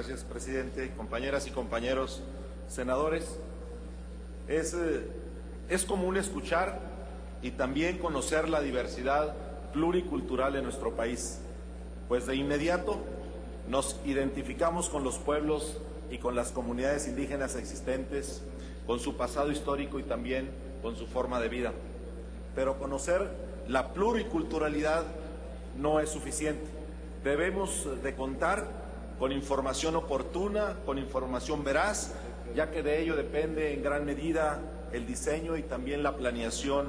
Gracias, presidente. Compañeras y compañeros senadores, es común escuchar y también conocer la diversidad pluricultural en nuestro país, pues de inmediato nos identificamos con los pueblos y con las comunidades indígenas existentes, con su pasado histórico y también con su forma de vida. Pero conocer la pluriculturalidad no es suficiente. Debemos de contar con información oportuna, con información veraz, ya que de ello depende en gran medida el diseño y también la planeación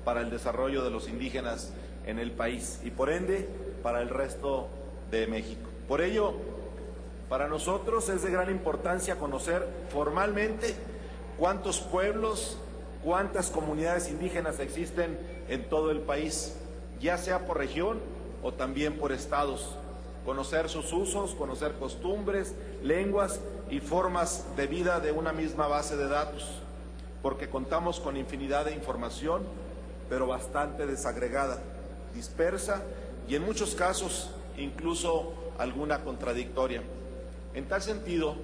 para el desarrollo de los indígenas en el país y por ende para el resto de México. Por ello, para nosotros es de gran importancia conocer formalmente cuántos pueblos, cuántas comunidades indígenas existen en todo el país, ya sea por región o también por estados. Conocer sus usos, conocer costumbres, lenguas y formas de vida de una misma base de datos, porque contamos con infinidad de información, pero bastante desagregada, dispersa y en muchos casos incluso alguna contradictoria. En tal sentido,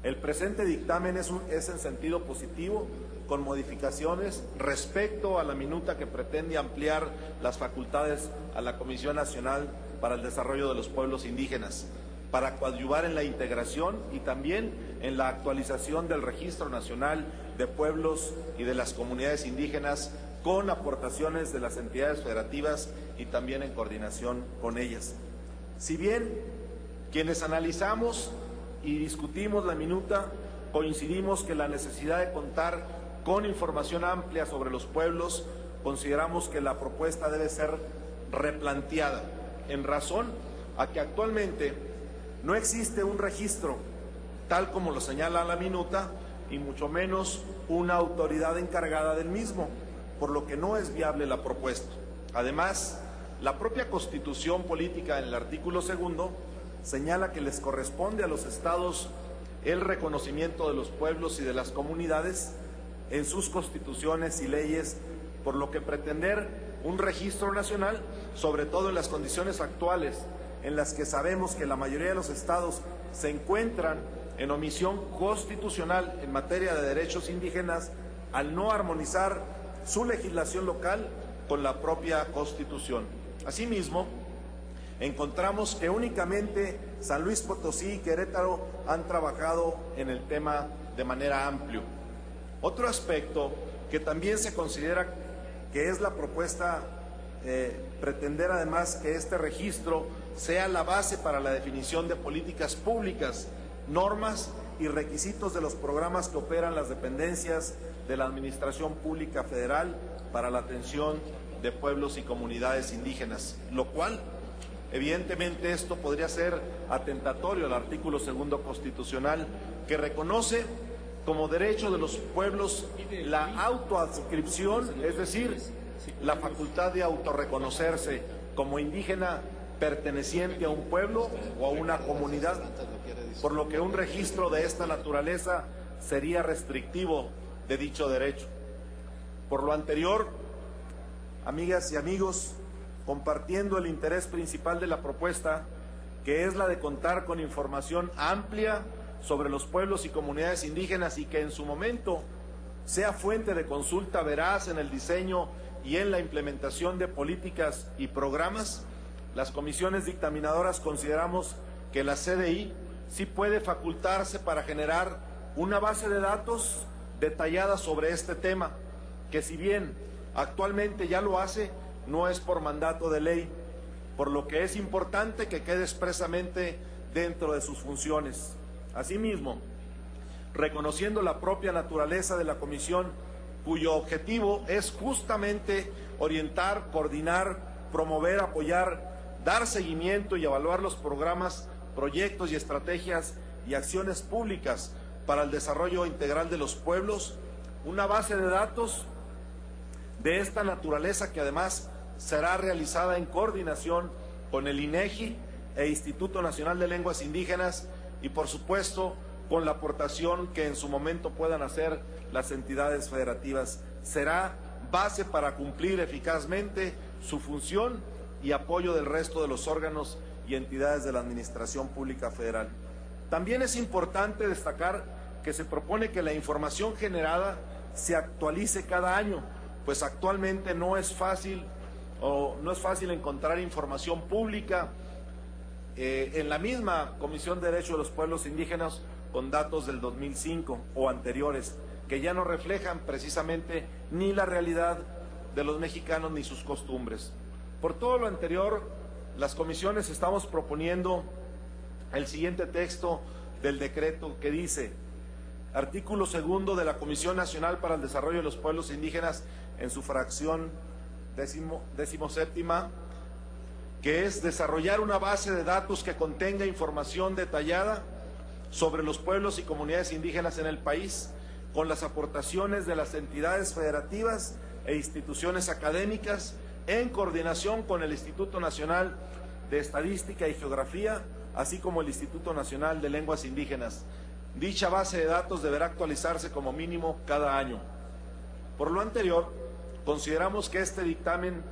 el presente dictamen es en sentido positivo, con modificaciones respecto a la minuta que pretende ampliar las facultades a la Comisión Nacional para el Desarrollo de los Pueblos Indígenas, para coadyuvar en la integración y también en la actualización del Registro Nacional de Pueblos y de las Comunidades Indígenas, con aportaciones de las entidades federativas y también en coordinación con ellas. Si bien quienes analizamos y discutimos la minuta coincidimos que la necesidad de contar con información amplia sobre los pueblos, consideramos que la propuesta debe ser replanteada, en razón a que actualmente no existe un registro, tal como lo señala la minuta, y mucho menos una autoridad encargada del mismo, por lo que no es viable la propuesta. Además, la propia Constitución Política, en el artículo 2, señala que les corresponde a los estados el reconocimiento de los pueblos y de las comunidades en sus constituciones y leyes, por lo que pretender un registro nacional, sobre todo en las condiciones actuales, en las que sabemos que la mayoría de los estados se encuentran en omisión constitucional en materia de derechos indígenas, al no armonizar su legislación local con la propia Constitución. Asimismo, encontramos que únicamente San Luis Potosí y Querétaro han trabajado en el tema de manera amplia. Otro aspecto que también se considera que es la propuesta, pretender además que este registro sea la base para la definición de políticas públicas, normas y requisitos de los programas que operan las dependencias de la Administración Pública Federal para la atención de pueblos y comunidades indígenas, lo cual, evidentemente, esto podría ser atentatorio al artículo 2 constitucional, que reconoce como derecho de los pueblos la autoadscripción, es decir, la facultad de autorreconocerse como indígena perteneciente a un pueblo o a una comunidad, por lo que un registro de esta naturaleza sería restrictivo de dicho derecho. Por lo anterior, amigas y amigos, compartiendo el interés principal de la propuesta, que es la de contar con información amplia sobre los pueblos y comunidades indígenas y que en su momento sea fuente de consulta veraz en el diseño y en la implementación de políticas y programas, las comisiones dictaminadoras consideramos que la CDI sí puede facultarse para generar una base de datos detallada sobre este tema, que si bien actualmente ya lo hace, no es por mandato de ley, por lo que es importante que quede expresamente dentro de sus funciones. Asimismo, reconociendo la propia naturaleza de la comisión, cuyo objetivo es justamente orientar, coordinar, promover, apoyar, dar seguimiento y evaluar los programas, proyectos y estrategias y acciones públicas para el desarrollo integral de los pueblos, una base de datos de esta naturaleza que además será realizada en coordinación con el INEGI e Instituto Nacional de Lenguas Indígenas y, por supuesto, con la aportación que en su momento puedan hacer las entidades federativas. Será base para cumplir eficazmente su función y apoyo del resto de los órganos y entidades de la Administración Pública Federal. También es importante destacar que se propone que la información generada se actualice cada año, pues actualmente no es fácil encontrar información pública en la misma Comisión de Derechos de los Pueblos Indígenas con datos del 2005 o anteriores, que ya no reflejan precisamente ni la realidad de los mexicanos ni sus costumbres. Por todo lo anterior, las comisiones estamos proponiendo el siguiente texto del decreto que dice: artículo 2 de la Comisión Nacional para el Desarrollo de los Pueblos Indígenas, en su fracción 17ª, que es desarrollar una base de datos que contenga información detallada sobre los pueblos y comunidades indígenas en el país, con las aportaciones de las entidades federativas e instituciones académicas, en coordinación con el Instituto Nacional de Estadística y Geografía, así como el Instituto Nacional de Lenguas Indígenas. Dicha base de datos deberá actualizarse como mínimo cada año. Por lo anterior, consideramos que este dictamen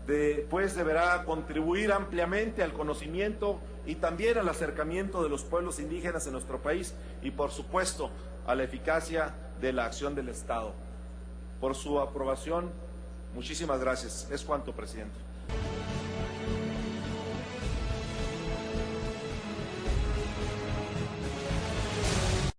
deberá contribuir ampliamente al conocimiento y también al acercamiento de los pueblos indígenas en nuestro país y, por supuesto, a la eficacia de la acción del Estado. Por su aprobación, muchísimas gracias. Es cuanto, presidente.